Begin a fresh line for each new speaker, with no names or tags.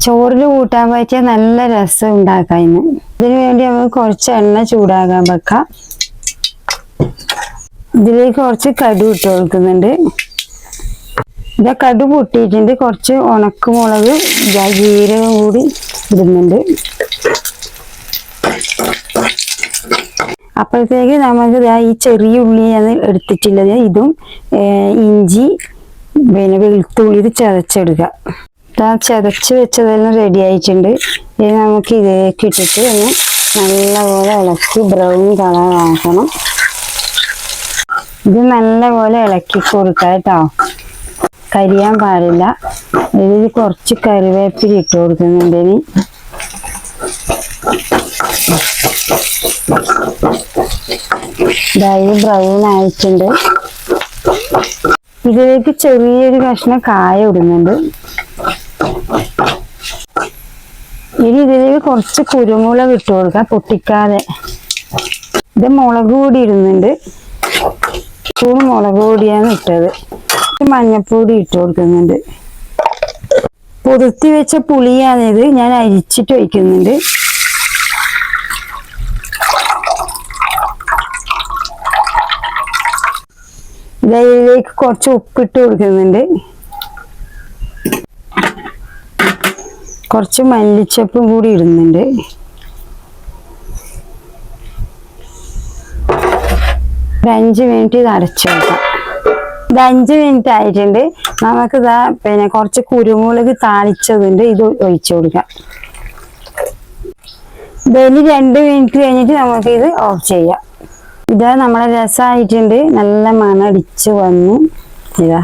ചോറിൽ കൂട്ടാൻ പറ്റിയ നല്ല രസം ഉണ്ടാക്കാം. ഇന്ന് ഇതിനു വേണ്ടി നമുക്ക് കുറച്ച് എണ്ണ ചൂടാകാൻ വെക്കാം. ഇതിലേക്ക് കുറച്ച് കടു ഇട്ട് കൊടുക്കുന്നുണ്ട്. ഇതാ കടു പൊട്ടിയിട്ടുണ്ട്. കുറച്ച് ഉണക്കമുളക് ജീരകം കൂടി ഇടുന്നുണ്ട്. അപ്പോഴത്തേക്ക് നമുക്ക് ഈ ചെറിയ ഉള്ളി അത് എടുത്തിട്ടുള്ളത് ഇതും ഇഞ്ചി പിന്നെ വെളുത്തുള്ളി ഇത് ചതച്ചെടുക്കുക. ചതച്ച് വെച്ചതെല്ലാം റെഡി ആയിട്ടുണ്ട്. ഇനി നമുക്ക് ഇതിലേക്ക് ഇട്ടിട്ട് ഒന്ന് നല്ലപോലെ ഇളക്കി ബ്രൗൺ കളർ ആക്കണം. ഇത് നല്ലപോലെ ഇളക്കി കൊടുക്കാം കേട്ടോ, കരിയാൻ പാടില്ല. ഇതിൽ കുറച്ച് കറിവേപ്പില ഇട്ട് കൊടുക്കുന്നുണ്ട്. ഇനി ഇതായി ബ്രൗൺ ആയിട്ടുണ്ട്. ഇതിലേക്ക് ചെറിയൊരു കഷ്ണം കായ ഇടുന്നുണ്ട്. ഇനി ഇതിലേക്ക് കുറച്ച് കുരുമുളക് ഇട്ട് കൊടുക്കാം, പൊട്ടിക്കാതെ. ഇത് മുളക് പൊടി ഇടുന്നുണ്ട്. മുളക് പൊടിയാണ് ഇട്ടത്. മഞ്ഞപ്പൊടി ഇട്ട് കൊടുക്കുന്നുണ്ട്. പൊതിർത്തി വെച്ച പുളിയാണിത്, ഞാൻ അരിച്ചിട്ട് വയ്ക്കുന്നുണ്ട്. ഇതിലേക്ക് കുറച്ച് ഉപ്പിട്ട് കൊടുക്കുന്നുണ്ട്. കുറച്ച് മല്ലിച്ചപ്പും കൂടി ഇടുന്നുണ്ട്. ഒരു 5 മിനിറ്റ് ഇത് അടച്ചു വെക്കാം. ഇത് 5 മിനിറ്റ് ആയിട്ടുണ്ട്. നമുക്ക് ഇതാ പിന്നെ കുറച്ച് കുരുമുളക് താളിച്ചതുണ്ട്, ഇത് ഒഴിച്ചു കൊടുക്കാം. ഇതിന് 2 മിനിറ്റ് കഴിഞ്ഞിട്ട് നമുക്ക് ഇത് ഓഫ് ചെയ്യാം. ഇതാ നമ്മളെ രസമായിട്ടുണ്ട്. നല്ല മണടിച്ച് വന്നു. ഇതാ